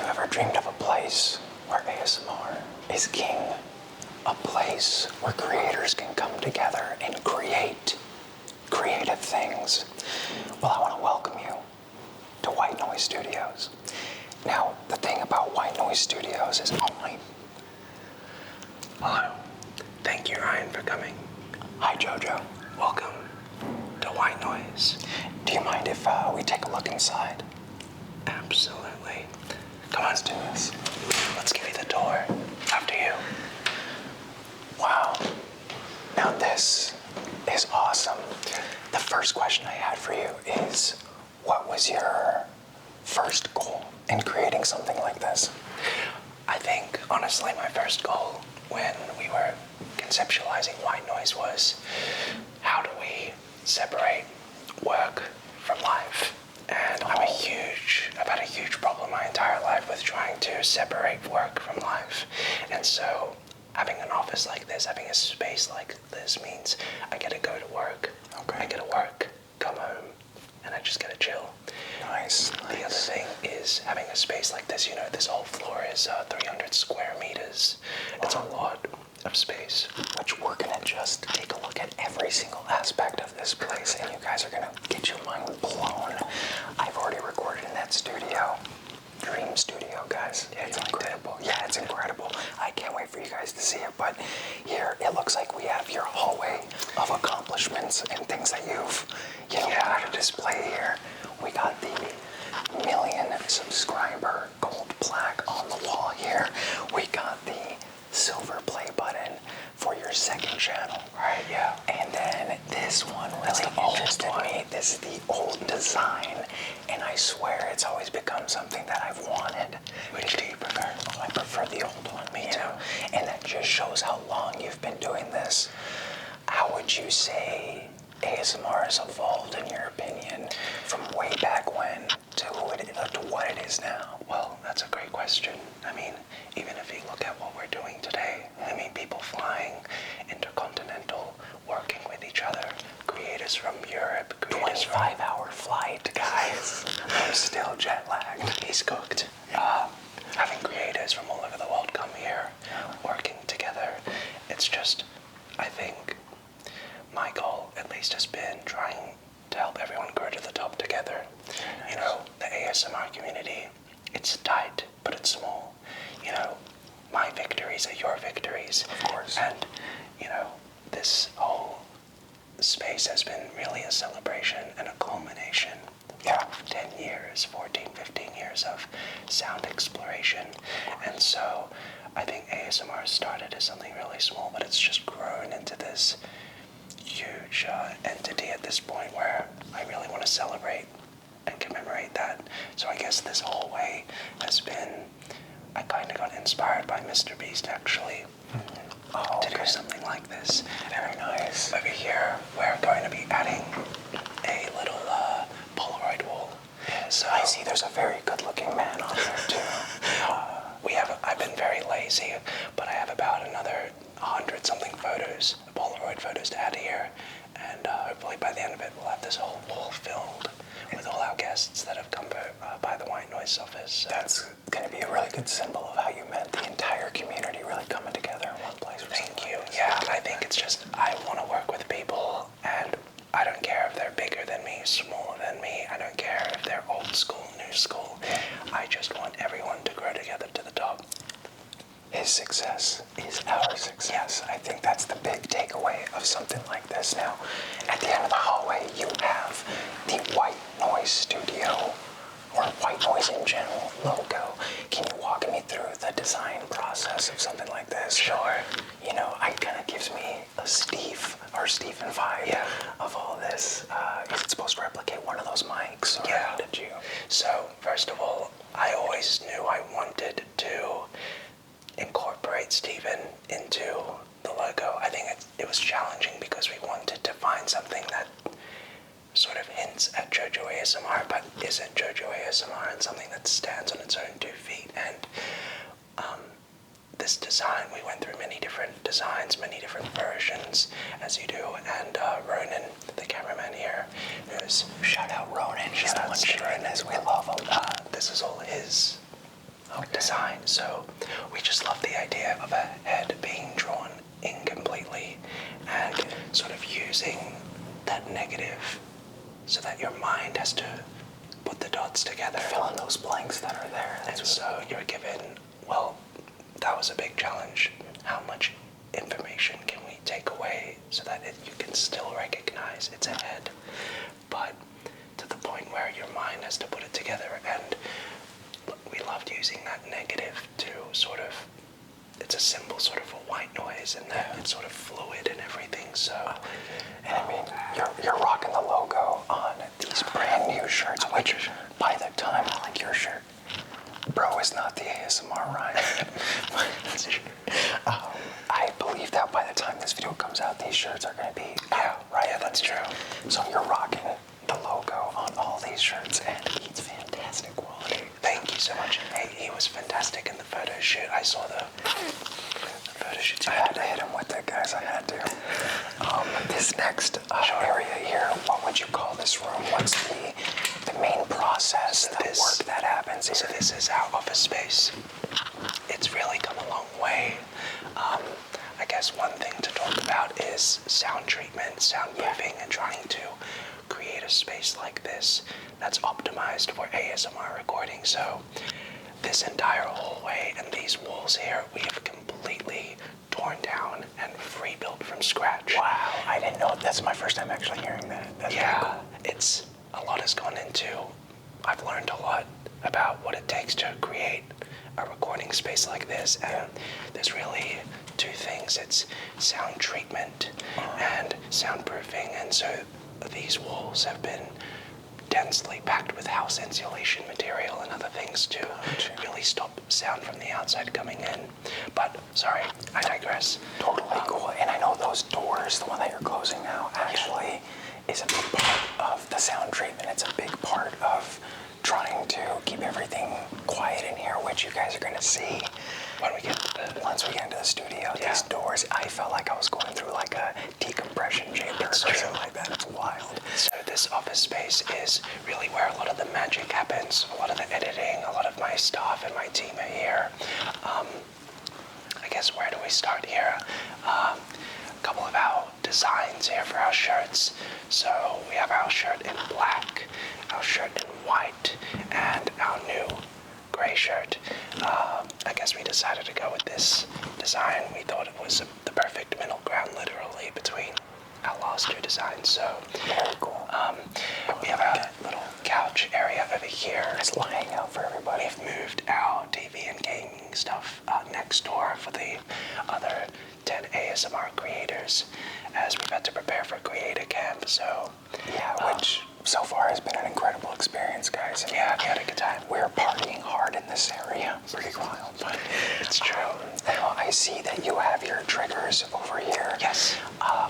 you ever dreamed of a place where ASMR is king? A place where creators can come together and create creative things? Well, I want to welcome you to Whitenoise Studios. Now, the thing about Whitenoise Studios is Hello. Thank you, Ryan, for coming. Hi, Jojo. Welcome to Whitenoise. Do you mind if we take a look inside? Absolutely. Come on. Let's do this. Let's give you the tour. After you. Wow. Now this is awesome. The first question I had for you is, what was your first goal in creating something like this? I think, honestly, my first goal when we were conceptualizing Whitenoise was, how do we separate work from life? And I've had a huge problem my entire life with trying to separate work from life. And so having an office like this, having a space like this means I get to go to work. Okay. I get to work, come home, and I just get to chill. Nice. The other thing is having a space like this, this whole floor is 300 square meters. It's a lot of space. Which we're gonna just take a look at every single aspect of this place, and you guys are gonna get your mind blown. I've already recorded in that studio. Dream studio, guys. Yeah, it's incredible. Yeah, it's incredible. I can't wait for you guys to see it. But here, it looks like we have your hallway of accomplishments and things that you've, got to display here. We got the 1 million subscriber gold plaque on the wall here. We got the silver play button for your second channel. Right, yeah. And then this one really interested me. This is the old design, and I swear it's always become something that I've wanted. Which do you prefer? I prefer the old one. Me too. And that just shows how long you've been doing this. How would you say ASMR has evolved, in your opinion, from way back when to what it is now? Well, that's a great question. I mean, even if you look at what we're doing today, people flying intercontinental, working with each other, creators from Europe, creators 25-hour flight, guys. I'm still jet lagged. He's cooked. Having creators from all over the world come here, working together. It's just, I think, my goal at least has been trying to help everyone grow to the top together. The ASMR community, it's tight, but it's small. My victories are your victories. Of course. And, this whole space has been really a celebration and a culmination of 10 years, 14, 15 years of sound exploration. And so I think ASMR started as something really small, but it's just grown into this huge entity at this point where I really want to celebrate and commemorate that. So I guess this whole way has been, I kind of got inspired by Mr. Beast actually to do something like this. Very nice. Over here, we're going to be adding a little Polaroid wall. So I see there's a very good-looking man on there too. I've been very lazy, but I have about another 100-something photos, Polaroid photos to add here, and hopefully by the end of it we'll have this whole wall filled with all our guests that have come by the Whitenoise office. So that's going to be a really good symbol of how you meant the entire community really coming together in one place. Thank you. Yeah, I think it's just, I want to work with people, and I don't care if they're bigger than me, smaller than me. I don't care if they're old school, new school. I just want everyone to grow together to the top. His success is our success. I think that's the big takeaway of something like this. Now, at the end of the hallway, you have the Whitenoise Studio, or Whitenoise in general, logo. Can you walk me through the design process of something like this? Sure. It kind of gives me a Stephen vibe of all this. Is it supposed to replicate one of those mics? Or Yeah. Did you? So, first of all, I always knew I wanted to incorporate Stephen into the logo. I think it was challenging because we wanted to find something that sort of hints at JoJo ASMR, but isn't JoJo ASMR, and something that stands on its own 2 feet. And this design, we went through many different designs, many different versions, as you do, and Ronan, the cameraman here, who's... Shout out Ronan, he's the one shooting this, we love him. This is all his design. So we just love the idea of a head being drawn in completely and sort of using that negative so that your mind has to put the dots together. Fill in those blanks that are there. And so you're given, well, that was a big challenge. How much information can we take away so that you can still recognize it's a head, but to the point where your mind has to put it together? And we loved using that negative to sort of, it's a symbol sort of a white noise, and that it's sort of fluid and everything. So, and I mean, you're rocking the logo on these brand new shirts, which by the time I like your shirt, bro is not the ASMR Ryan. That's true. I believe that by the time this video comes out, these shirts are gonna be out, right? Yeah, that's true. So you're rocking the logo on all these shirts, and it's fantastic quality. Thank you so much. Hey, he was fantastic in the photo shoot. I saw the photo shoot. I had to hit him with it, guys. I had to. This next area here, what would you call this room? What's the main process, the work that happens here? So this is our office space. It's really come a long way. I guess one thing to talk about is sound treatment, soundproofing, and trying to create a space like this that's optimized for ASMR recording. So this entire hallway and these walls here, we have completely torn down and rebuilt from scratch. Wow, I didn't know. That's my first time actually hearing that. That's pretty cool. It's a lot has gone into. I've learned a lot about what it takes to create a recording space like this, and there's really two things. It's sound treatment and soundproofing, and so these walls have been densely packed with house insulation material and other things to really stop sound from the outside coming in. But sorry, I digress. Totally cool. And I know those doors, the one that you're closing now, actually is a big part of the sound treatment. It's a big part of trying to keep everything quiet in here, which you guys are going to see When we get to once we get into the studio. These doors, I felt like I was going through like a decompression chamber or something like that. It's wild. So this office space is really where a lot of the magic happens, a lot of the editing, a lot of my staff and my team are here. I guess where do we start here? A couple of our designs here for our shirts. So we have our shirt in black, our shirt in white, and our new gray shirt. I guess we decided to go with this design. We thought it was the perfect middle ground, literally, between our last two designs. So very cool. We have a little couch area over here. It's lying out for everybody. We've moved our TV and gaming stuff next door for the other 10 ASMR creators, as we've had to prepare for Creator Camp. So which so far has been an incredible experience, guys. And we had a good time. We're partying hard in this area. Pretty wild, but it's true. Now I see that you have your triggers over here. Yes.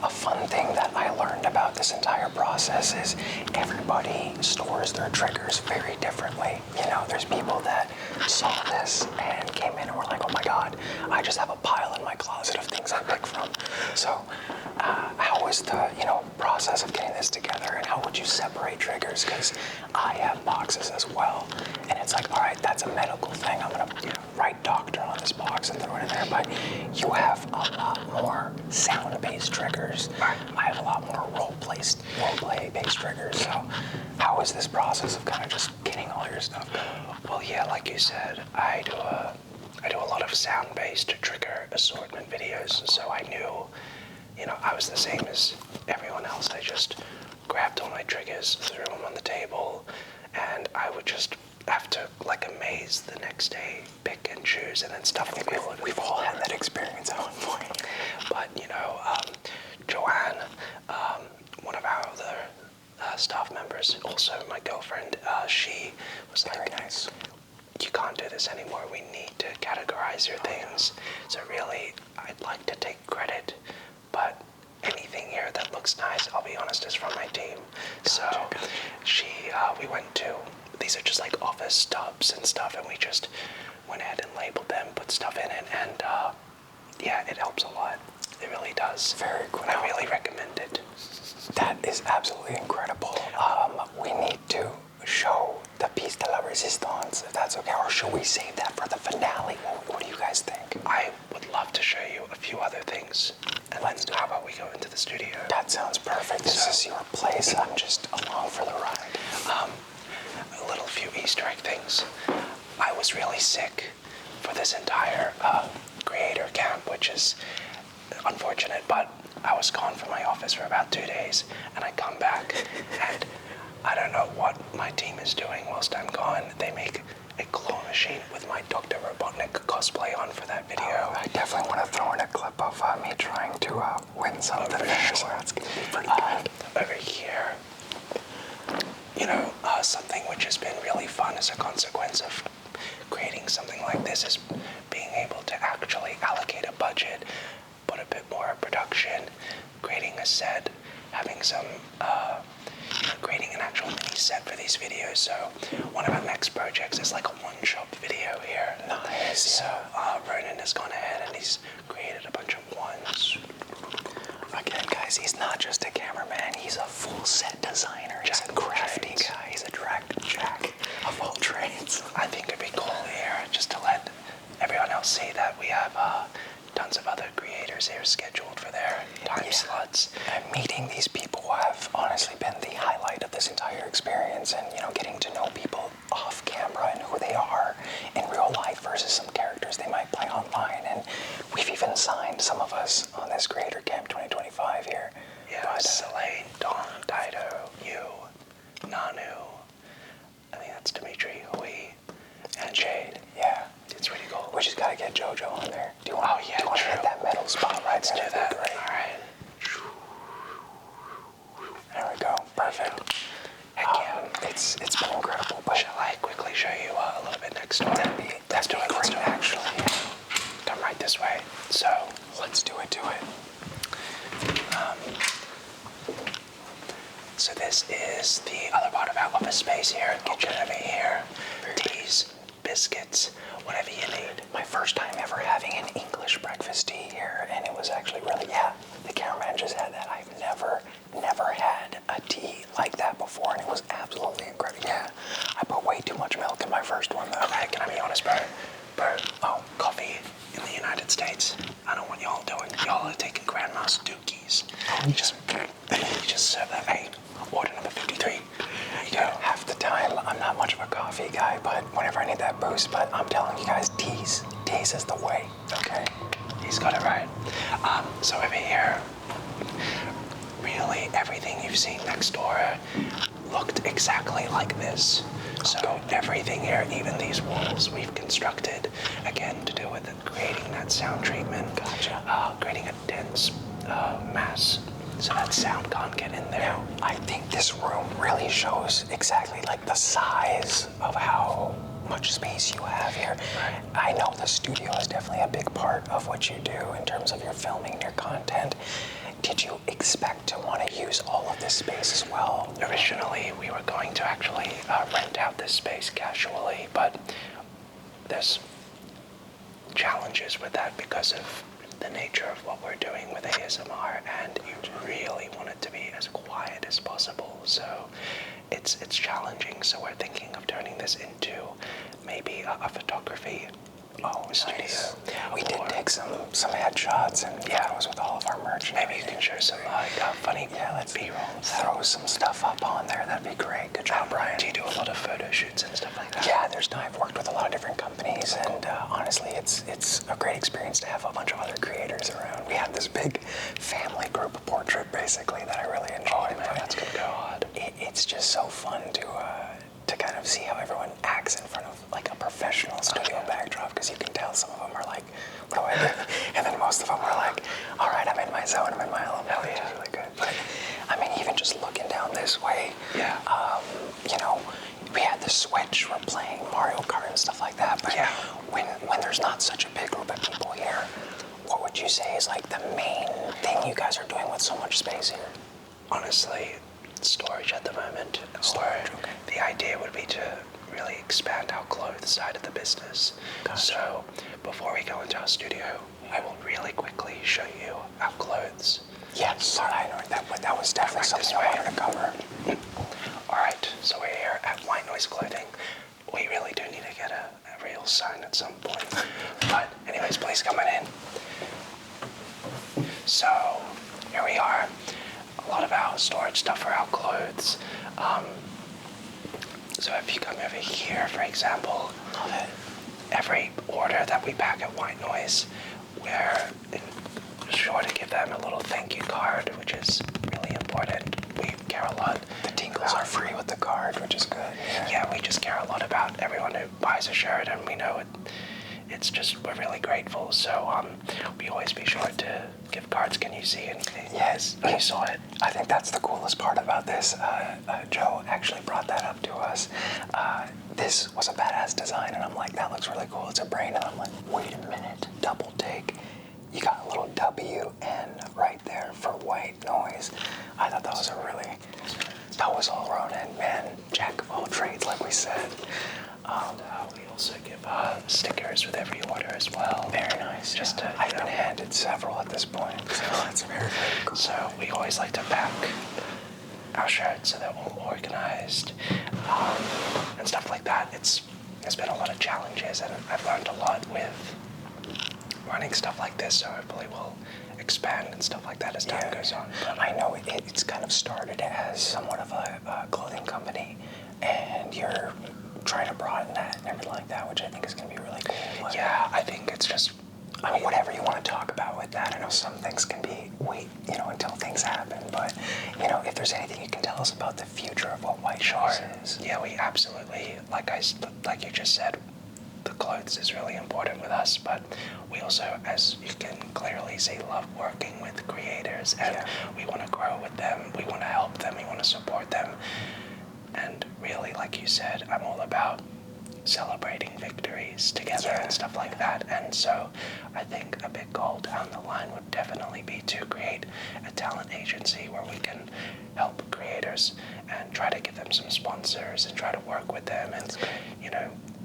A fun thing that I learned about this entire process is everybody stores their triggers very differently. You know, there's people that saw this and came in and were like, oh my god, I just have a pile in my closet of things I pick from. So how was the process of getting this together, and how would you separate triggers? Because I have boxes as well, and it's like, all right, that's a medical thing. I'm gonna write doctor on this box and throw it in there. But you have a lot more sound-based triggers. I have a lot more role-play-based triggers. So how is this process of kind of just getting all your stuff going? Well, yeah, like you said, I do a lot of sound-based trigger assortment videos, so I knew, I was the same as everyone else. I just grabbed all my triggers, threw them on the table, and I would just have to, like a maze the next day, pick and choose, and then stuff them. We've all had that experience at one point. But, Joanne, one of our other staff members, also my girlfriend, she was like, very nice. You can't do this anymore. We need to categorize your things. So really, I'd like to take credit, but anything here that looks nice, I'll be honest, is from my team. So we went to, these are just like office tubs and stuff, and we just went ahead and labeled them, put stuff in it, and it helps a lot. It really does. Very cool. I really recommend it. That is absolutely incredible. We need to show the piece de la resistance, if that's okay, or should we save that for the finale? What do you guys think? I would love to show you a few other things, and Let's do how it. about we go into the studio? That sounds perfect. This is your place. I'm just along for the ride. A little few Easter egg things. I was really sick for this entire creator camp, which is unfortunate, but I was gone from my office for about 2 days, and I come back, and I don't know what my team is doing whilst I'm gone. They make a claw machine with my Dr. Robotnik cosplay on for that video. Oh, I definitely want to throw in a clip of me trying to win something. Sure. That's going to be pretty good. Over here, something which has been really fun as a consequence of creating something like this is being able to actually allocate a budget, put a bit more production, creating a set, having some, creating an actual mini set for these videos. So one of our next projects is like a one-shot video here. Nice. So Ronan has gone ahead and he's created a bunch of ones. Again, guys, he's not just a cameraman. He's a full set designer. He's a crafty guy. He's a jack of all trades. I think it'd be cool here just to let everyone else see that we have tons of other creators here scheduled for their time slots. And meeting these people have honestly been the highlight of this entire experience, and getting to know people off camera and who they are in real life versus some characters they might play online. And we've even signed some of us on this Creator Camp 2025 here. Yeah, but, Soleil, Dawn, Dido, you, Nanu, I think that's Dimitri, Hui, and Jade. Yeah. It's really cool. We just gotta get JoJo on there. Do you want to true. hit that middle spot right Let's there? do that. That'd be great. All right. There we go. Perfect. Heck yeah. It's been incredible. But Shall I quickly show you a little bit next door? that'd be great, actually. Come right this way. So Let's do it. So this is the other part of our office space here. Kitchen over here. Teas, biscuits, whatever you need. My first time ever having an English breakfast tea here, and it was actually really, the cameraman just had that. I've never had a tea like that before, and it was absolutely incredible. Yeah, I put way too much milk in my first one, though. Okay, can I be honest, bro? Coffee in the United States. I don't know what y'all doing. Y'all are taking Grandma's dookies. You just serve that. Hey, order number 53. There you go. Half the time, I'm not much of a coffee guy, but whenever I need that boost, but I'm telling you guys, teas is the way, okay? He's got it right. So over here, really everything you've seen next door looked exactly like this. So everything here, even these walls, we've constructed, again, to do with creating that sound treatment. Gotcha. Creating a dense mass so that sound can't get in there. Now, I think this room really shows exactly like the size of how much space you have here. Right. I know the studio is definitely a big part of what you do in terms of your filming and your content. Did you expect to want to use all of this space as well? Originally, we were going to actually rent out this space casually, but there's challenges with that because of the nature of what we're doing with ASMR, and you really want it to be as quiet as possible. So it's challenging. So we're thinking of turning this into maybe a photography studio. Nice. We did take some headshots and photos with all of our merch. Maybe you can share some funny let's B-roll. throw some stuff up on there. That'd be great. Good job, Brian. Do you do a lot of photo shoots and stuff like that? Yeah, I've worked with a lot of different companies, and honestly, it's a great experience to have a bunch of other creators around. We had this big family group portrait, basically, that I really enjoyed. Oh man, that's gonna go hard. It's just so fun to kind of see how everyone acts in front of like a professional studio backdrop, because you can tell some of them are like, what do I do? And then most of them are like, all right, I'm in my zone, I'm in my element. Hell Which yeah. is really good. But I mean, even just looking down this way, we had the Switch, we're playing Mario Kart and stuff like that. But when there's not such a big group of people here, what would you say is like the main thing you guys are doing with so much space here? Honestly, storage at the moment. Storage, okay. The idea would be to really expand our clothes side of the business. Gotcha. So before we go into our studio, I will really quickly show you our clothes. Yes, I know that was definitely Right something this I way. wanted to cover. All right. Right, so we're here at Whitenoise Clothing. We really do need to get a real sign at some point. But anyways, please come on in. So here we are. A lot of our storage stuff for our clothes. So if you come over here, for example, every order that we pack at Whitenoise, we're sure to give them a little thank you card, which is really important. We care a lot. The tingles are free with the card, which is good. Yeah, we just care a lot about everyone who buys a shirt, and we know it's just, we're really grateful. So we always be sure to give cards. Can you see anything? Yes. You saw it. I think that's the coolest part about this. Joe actually brought that up to us. This was a badass design, and I'm like, that looks really cool. It's a brain, and I'm like, wait a minute, double take. You got a little WN right there for Whitenoise. I thought that was that was all Ronan, man, jack of all trades, like we said. We also give stickers with every order as well. Very nice. I've been handed several at this point, so that's very, very cool. So we always like to pack our shirts so they're all organized and stuff like that. There's been a lot of challenges, and I've learned a lot with running stuff like this, so hopefully we'll expand and stuff like that as time goes on. But I know it's kind of started as somewhat of a clothing company, and you're trying to broaden that and everything like that, which I think is going to be really cool. Yeah, I think it's just, I mean, whatever you want to talk about with that. I know some things can be wait, until things happen, but, if there's anything you can tell us about the future of what Whitenoise is. Yeah, we absolutely, like you just said, the clothes is really important with us, but we also, as you can clearly see, love working with creators, and we want to grow with them, we want to help them, we want to support them. And really, like you said, I'm all about celebrating victories together and stuff like that. And so I think a big goal down the line would definitely be to create a talent agency where we can help creators and try to give them some sponsors and try to work with them. And,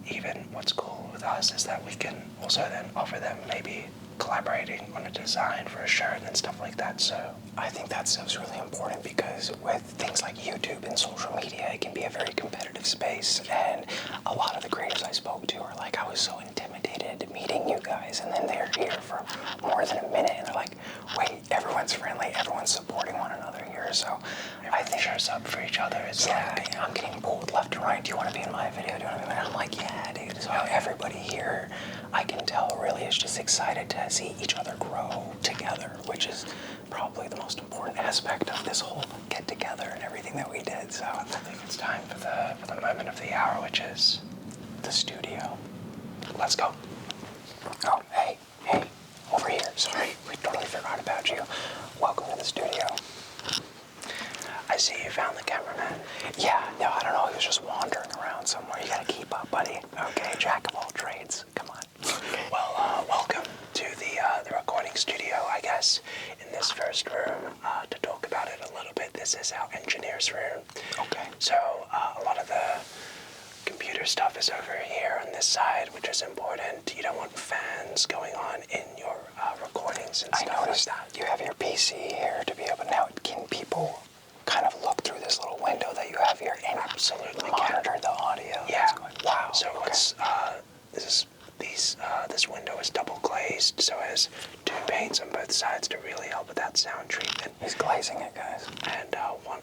even what's cool with us is that we can also then offer them maybe collaborating on a design for a shirt and stuff like that. So I think that stuff's really important because with things like YouTube and social media, it can be a very competitive space, and a lot of the creators I spoke to are like, I was so intimidated meeting you guys, and then they're here for more than a minute, and they're like, wait, everyone's friendly, everyone's supporting one another here, so I think shows up for each other. I'm getting pulled left and right. Do you want to be in my video? Do you want to be in my? I'm like, yeah, dude. So everybody here, I can tell, really is just excited to see each other grow together, which is probably the most important aspect of this whole get together and everything that we did. So I think it's time for the moment of the hour, which is the studio. Let's go. Oh, hey, over here. Sorry, we totally forgot about you. Welcome to the studio. I see you found the cameraman. Yeah, no, I don't know. He was just wandering around somewhere. You gotta keep up, buddy. Okay, jack of all trades. Come on. Well, welcome to the recording studio, I guess, in this first room. To talk about it a little bit, this is our engineer's room. Okay. So a lot of the computer stuff is over here on this side, which is important. You don't want fans going on in your recordings and stuff. I noticed that. You have your PC here to be able. Now, can people kind of look through this little window that you have here and absolutely monitor the audio? Yeah. Wow. So it's this window is double glazed, so it has two panes on both sides to really help with that sound treatment. He's glazing it, guys. And one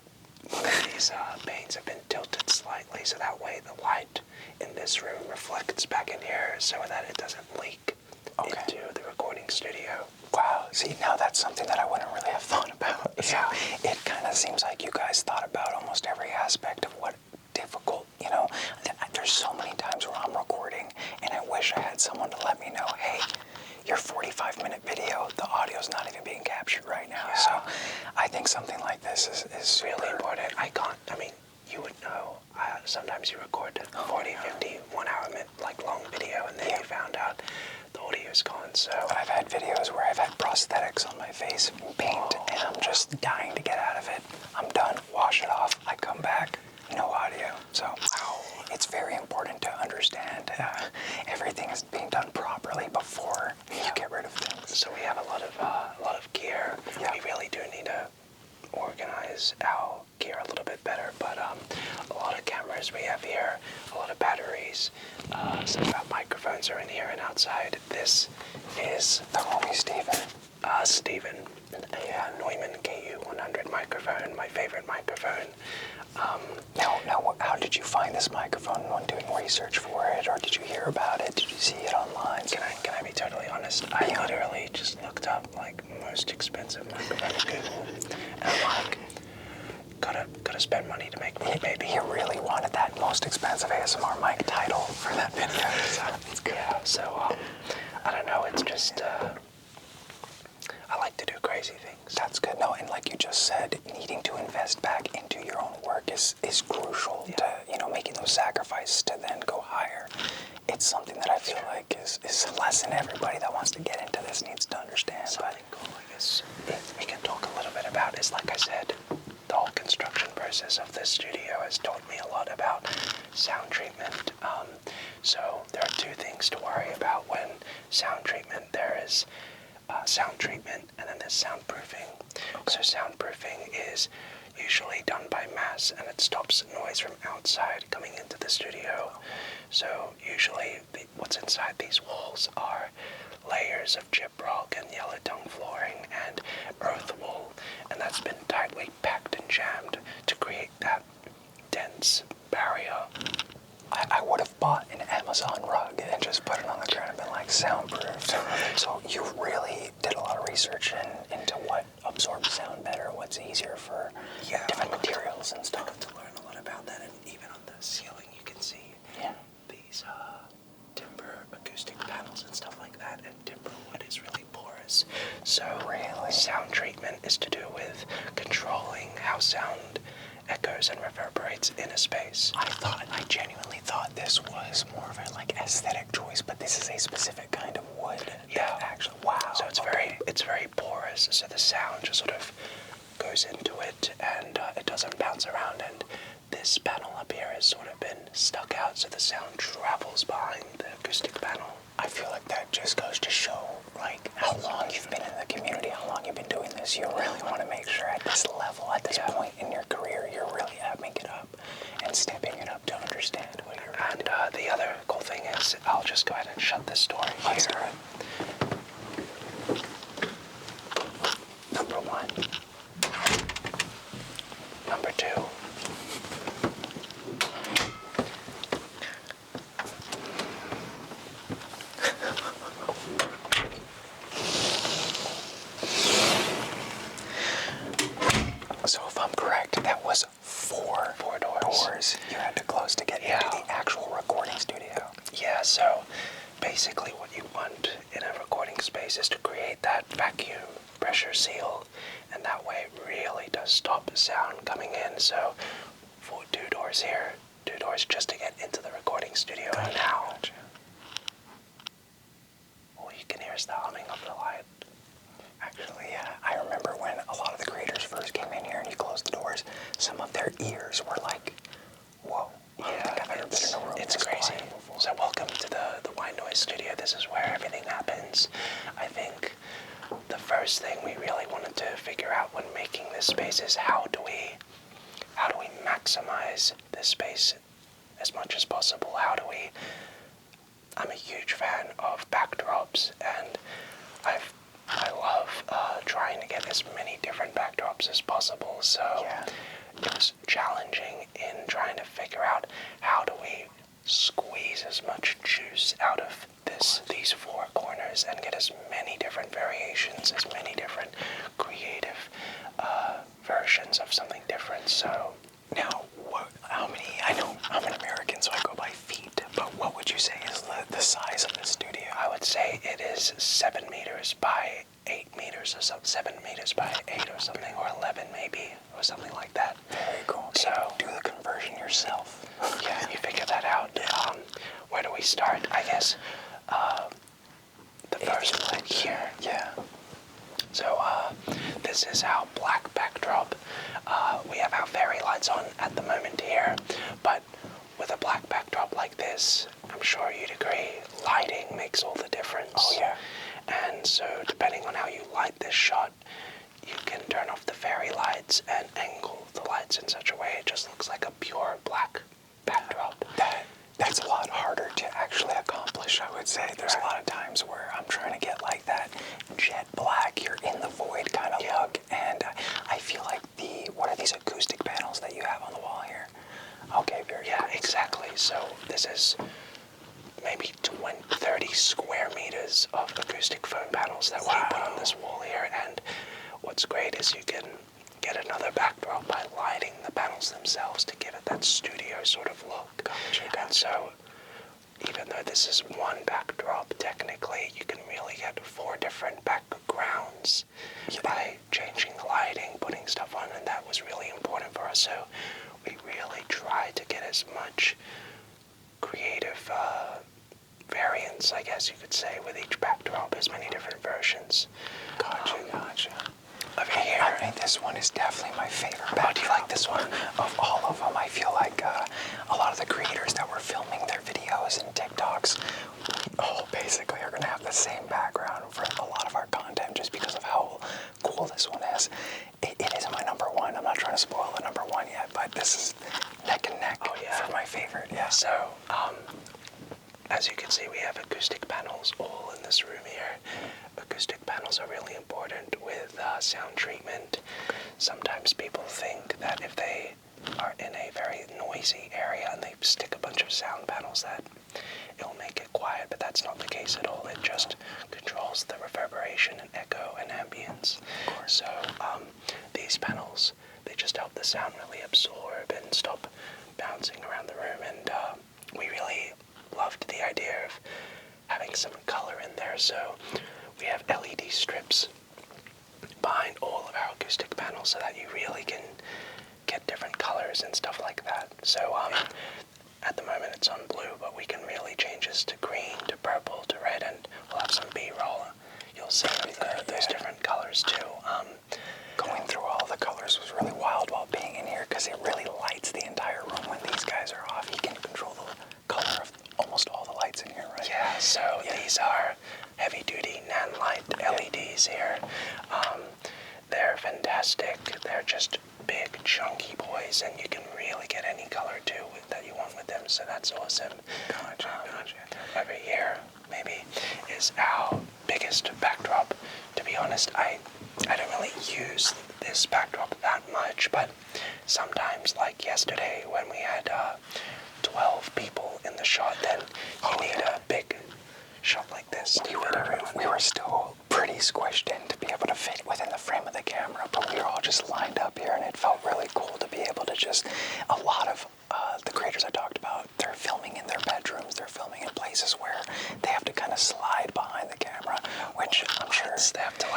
of these panes have been tilted slightly, so that way the light in this room reflects back in here, so that it doesn't leak into the recording studio. Wow. See, now that's something that I wouldn't really have thought about. Yeah. So it kind of seems like you guys thought about almost every aspect of what difficult, there's so many times where I'm recording and I wish I had someone to let me know, hey, your 45-minute video, the audio's not even being captured right now. Yeah. So I think something like this is really important. You would know. Sometimes you record a 40, 50, 1 hour long video, and then you found out the audio's gone. So I've had videos where I've had prosthetics on my face and paint, and I'm just dying to get out of it. I'm done. Wash it off. I come back. No audio. So it's very important to understand everything is being done properly before you get rid of things. So we have a lot of gear. Yeah. We really do need to organize our gear a little bit better, but a lot of cameras we have here, a lot of batteries, some of our microphones are in here and outside. This is The homie Steven. Steven, a Neumann KU100 microphone, my favorite microphone. Now, how did you find this microphone when doing research for it, or did you hear about it? Did you see it online? Can I be totally honest? I literally just looked up like most expensive microphone on Google, and I'm like, gotta spend money to make money, baby. He really wanted that most expensive ASMR mic title for that video, so it's good. Yeah, so I don't know, it's just I like to do crazy things. That's good. No, and like you just said, needing to invest back into your own work is crucial to, making those sacrifices to then go higher. It's something that I feel like is a lesson everybody that wants to get into this needs to understand. Something cool, I guess, we can talk a little bit about is, like I said, the whole construction process of this studio has taught me a lot about sound treatment. So there are two things to worry about when sound treatment. There is sound treatment, and then there's soundproofing. So soundproofing is usually done by mass, and it stops noise from outside coming into the studio. So usually what's inside these walls are layers of chip rock and yellow tongue flooring and earth wool, and that's been tightly packed and jammed to create that dense barrier. I would have bought an Amazon rug and just put it on the ground and been like soundproofed. So you really did a lot of research into what absorbs sound better, what's easier for different materials and stuff. I got to learn a lot about that, and even on the ceiling you can see these timber acoustic panels and stuff like that, and timber wood is really porous. So sound treatment is to do with controlling how sound echoes and reverberates in a space. I genuinely thought this was more of a aesthetic choice, but this is a specific kind of wood. Yeah. Actually, wow. So it's very porous, so the sound just sort of goes into it, and it doesn't bounce around, and this panel up here has sort of been stuck out, so the sound travels behind the acoustic panel. I feel like that just goes to show, how long you've been in the community, how long you've been doing this. You really want to make sure at this level, at this point in your career, you're really amping it up and stepping it up to understand what you're And the other cool thing is, I'll just go ahead and shut this door here. Number one. Number two. So if I'm correct, that was four doors you had to close to get into the actual recording studio. Yeah, so basically what you want in a recording space is to create that vacuum pressure seal, and that way it really does stop the sound coming in. So for 2 doors here, 2 doors just to get into the recording studio. And now, all you can hear is the humming of the light. Actually, yeah, I remember when a lot of the creators first came in here and you closed the doors, some of their ears were like, whoa. It's crazy. So welcome to the Whitenoise studio. This is where everything happens. I think the first thing we really wanted to figure out when making this space is how do we maximize this space as much as possible? I'm a huge fan of backdrops, and I love trying to get as many different backdrops as possible, so it was challenging in trying to figure out how do we squeeze as much juice out of these 4 corners and get as many different variations, as many different creative versions of something different. So now, I know I'm an American, so I go by feet, but what would you say is the size of the studio? I would say it is 7 meters by 8 meters or something, 7 meters by 8 or something, or 11 maybe, or something like that. Very cool. So do the conversion yourself. Yeah, you figure that out. Where do we start? I guess the first one here. Yeah. So this is our black backdrop. We have our fairy lights on at the moment here, but with a black backdrop like this, I'm sure you'd agree, lighting makes all the difference. Oh yeah. And so depending on how you light this shot, you can turn off the fairy lights and angle the lights in such a way it just looks like a pure black backdrop. That's a lot harder to actually accomplish, I would say. There's a lot of times where I'm trying to get like that jet black, you're in the void kind of look, and I feel like what are these acoustic panels that you have on the wall here? Okay, very Yeah, cool. exactly. So this is maybe 30 square meters of acoustic foam panels that we put on this wall here, and what's great is you can get another backdrop by lighting the panels themselves to give it that studio sort of look. Gotcha. And so, even though this is one backdrop, technically you can really get 4 different backgrounds by changing the lighting, putting stuff on, and that was really important for us. So we really tried to get as much creative variants, I guess you could say, with each backdrop, as many different versions. Gotcha. Over here. I think this one is definitely my favorite backdrop. Oh, do you like this one? Of all of them, I feel like a lot of the creators that were filming their videos and TikToks all basically are going to have the same background for a lot of our content just because of how cool this one is. It is my number one. I'm not trying to spoil the number one yet, but this is neck and neck for my favorite. Yeah. So, as you can see, we have acoustic panels all in this room here. Acoustic panels are really important with sound treatment. Sometimes people think that if they are in a very noisy area and they stick a bunch of sound panels that it'll make it quiet, but that's not the case at all. It just controls the reverberation and echo and ambience. So these panels, they just help the sound really absorb and stop bouncing around the room, and we really loved the idea of having some color in there. So we have LED strips behind all of our acoustic panels so that you really can get different colors and stuff like that. So at the moment it's on blue, but we can really change this to green, to purple, to red, and we'll have some B-roll. You'll see those different colors too. Going through all the colors was really wild while being in here because it really lights the entire room. When these guys are off, you can control the color of almost all the lights in here, right? Yeah, so these are heavy-duty nan-light LEDs here. They're fantastic. They're just big, chunky boys, and you can really get any color too that you want with them, so that's awesome. Gotcha. Over here, maybe, is our biggest backdrop. To be honest, I don't really use this backdrop that much, but sometimes, like yesterday, when we had 12 people in the shot, then you need a big shot like this. We were still pretty squished in to be able to fit within the frame of the camera, but we were all just lined up here, and it felt really cool to be able to just, a lot of the creators I talked about, they're filming in their bedrooms, they're filming in places where they have to kind of slide behind the camera, which I'm sure they have to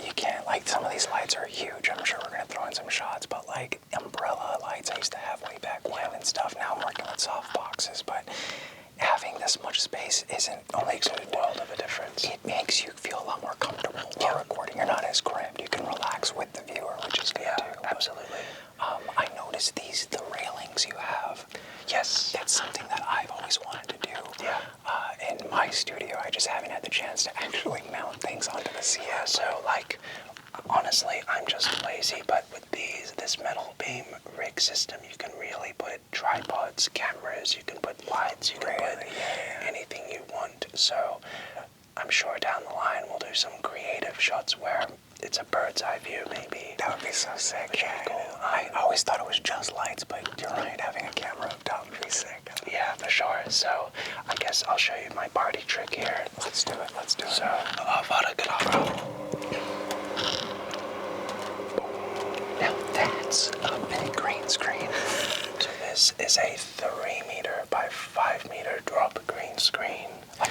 you can't, some of these lights are huge. I'm sure we're going to throw in some shots, but umbrella lights I used to have way back when and stuff. Now I'm working with soft boxes, but having this much space isn't only makes a world of a difference. It makes you feel a lot more comfortable while recording. You're not as cramped. You can relax with the viewer, which is good too. Absolutely. I noticed the railings you have. Yes. That's something that I've always wanted to do. Yeah. In my studio, I just haven't had the chance to actually mount things onto the ceiling. Yeah, so honestly, I'm just lazy, but with this metal beam rig system, you can really put tripods, cameras, you can put lights, you can put anything you want. So I'm sure down the line we'll do some creative shots where it's a bird's eye view, maybe. That would be so sick. Yeah, cool. I always thought it was just lights, but you're right, having a camera hooked up would be sick. Yeah, for sure. So I guess I'll show you my party trick here. Let's do it. So, now that's a big green screen. So this is a 3 meter by 5 meter drop green screen.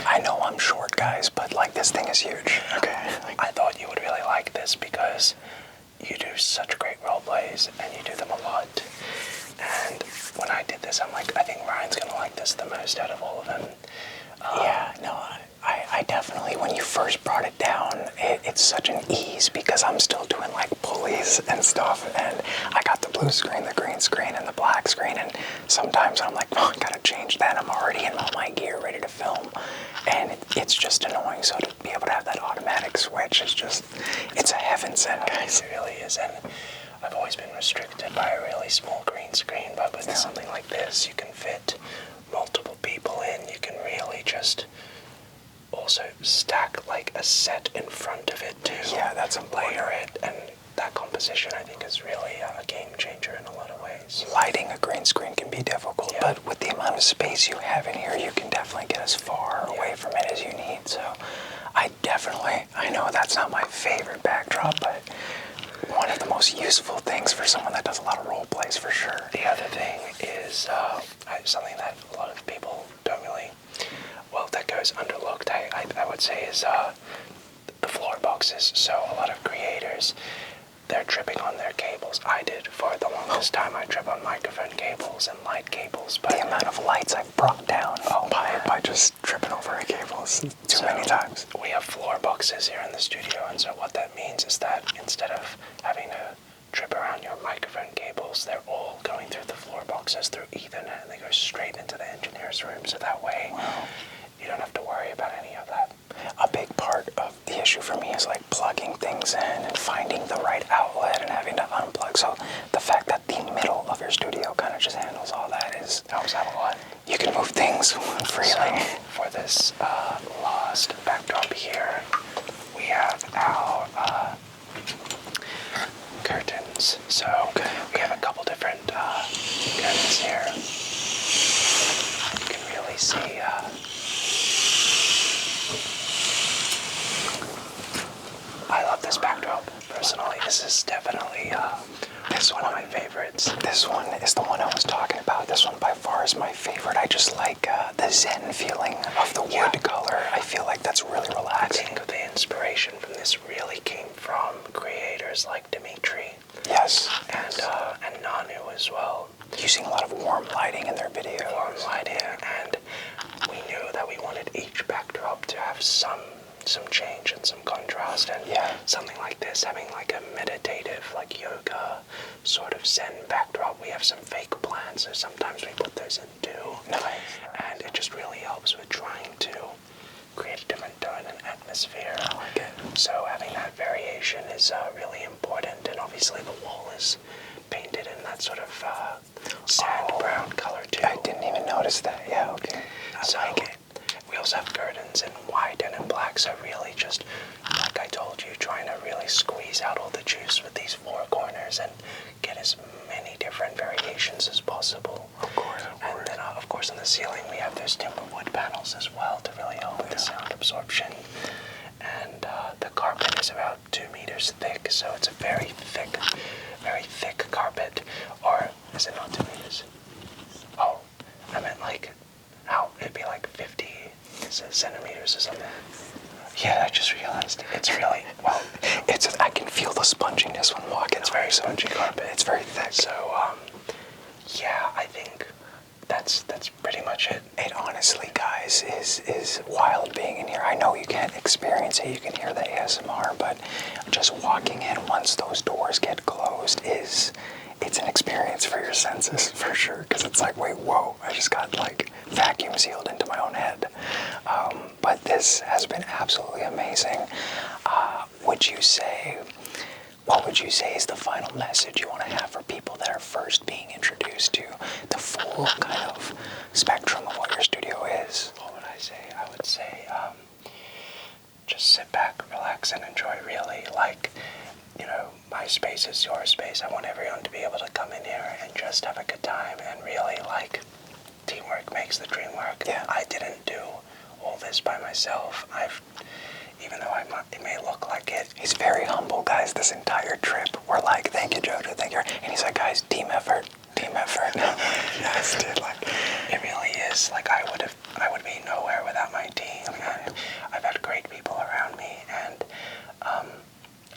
I know I'm short, guys, but this thing is huge. Okay. I thought you would really like this because you do such great role plays and you do them a lot. And when I did this, I'm like, I think Ryan's gonna like this the most out of all of them. I definitely, when you first brought it down, it's such an ease because I'm still doing pulleys and stuff, and I got the blue screen, the green screen, and the black screen, and sometimes I'm like, oh, I gotta change that. I'm already in all my gear ready to film, and it's just annoying. So to be able to have that automatic switch is just, it's a heaven sent, guys. It really is. And I've always been restricted by a really small green screen, but with something like this, you can fit multiple people in. You can really just also stack like a set in front of it too. Yeah, that's a layer it, and that composition I think is really a game changer in a lot of ways. Lighting a green screen can be difficult, but with the amount of space you have in here, you can definitely get as far away from it as you need. So I know that's not my favorite backdrop, but one of the most useful things for someone that does a lot of role plays for sure. The other thing is something that a lot of people don't really, well, that goes underlooked, I would say, is the floor boxes. So a lot of creators, they're tripping on their cables. I did for the longest time. I trip on microphone cables and light cables. But the amount of lights I've brought down by just tripping over a cable too many times. We have floor boxes here in the studio, and so what that means is that instead of having to trip around your microphone cables, they're all going through the floor boxes through Ethernet, and they go straight into the engineer's room. So that way, you don't have to worry about any of that. A big part of the issue for me is like plugging things in and finding the right outlet and having to unplug. So the fact that the middle of your studio kind of just handles all that helps out a lot. You can move things freely. So for this last backdrop here, we have our curtains. So we have a couple different curtains here. You can really see I love this backdrop, personally. This is definitely one of my favorites. This one is the one I was talking about. This one by far is my favorite. I just like the zen feeling of the wood color. I feel like that's really relaxing. I think the inspiration from this really came from creators like Dimitri. Yes. And Nanu as well. Using a lot of warm lighting in their videos. Warm lighting, and we knew that we wanted each backdrop to have some change and some contrast, and something like this, having like a meditative, like yoga sort of zen backdrop. We have some fake plants, so sometimes we put those in too. Nice. And it just really helps with trying to create a different tone and atmosphere. I like it. So having that variation is really important, and obviously the wall is painted in that sort of sand brown color too. I didn't even notice that. Yeah, okay. I like it. We also have curtains in white and in black, so really just, like I told you, trying to really squeeze out all the juice with these four corners and get as many different variations as possible. Of course. And then, of course, on the ceiling we have those timber wood panels as well to really help with the sound absorption. And the carpet is about 2 meters thick, so it's a very thick carpet. Or is it not 2 meters? Oh, I meant like, it'd be like 50 centimeters or something. Yeah, I just realized it's really, well, I can feel the sponginess when walking. It's very spongy carpet. It's very thick. So, yeah, I think that's pretty much it. It honestly, guys, is wild being in here. I know you can't experience it, you can hear the ASMR, but just walking in once those doors get closed it's an experience for your senses, for sure, because it's like, wait, whoa, I just got like vacuum sealed into my own head. But this has been absolutely amazing. What would you say is the final message you want to have for people that are first being introduced to the full kind of spectrum of what your studio is? What would I say? I would say just sit back, relax, and enjoy, really. Like, my space is your space. I want everyone to be able to come in here and just have a good time, and really, like, teamwork makes the dream work. Yeah. I didn't do all this by myself. Even though it may look like it. He's very humble, guys, this entire trip. We're like, thank you, Jojo, thank you. And he's like, guys, team effort. Yes, dude, like, it really is. Like, I would be nowhere without my team. And I've had great people around me, and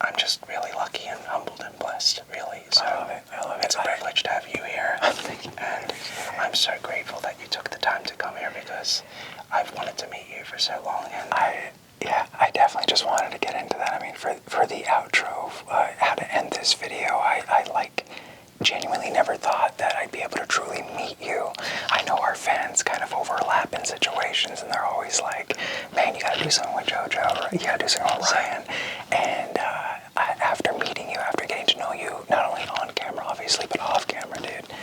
I'm just really lucky and humbled and blessed, really. So I love it. It's a privilege to have you here. Thank you. And I'm so grateful that you took the time to come here, because I've wanted to meet you for so long. And I definitely just wanted to get into that. I mean, for the outro, how to end this video, I like genuinely never thought that I'd be able to truly meet you. I know our fans kind of overlap in situations, and they're always like, man, you gotta do something with JoJo, or you gotta do something with Ryan. And after meeting you, after getting to know you, not only obviously, but off camera, dude.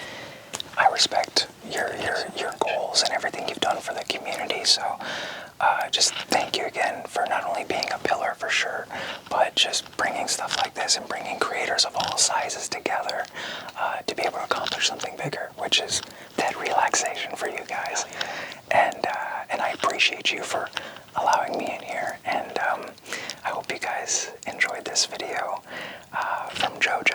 I respect your goals and everything you've done for the community. So just thank you again for not only being a pillar for sure, but just bringing stuff like this and bringing creators of all sizes together to be able to accomplish something bigger, which is that relaxation for you guys. And I appreciate you for allowing me in here. And I hope you guys enjoyed this video from JoJo.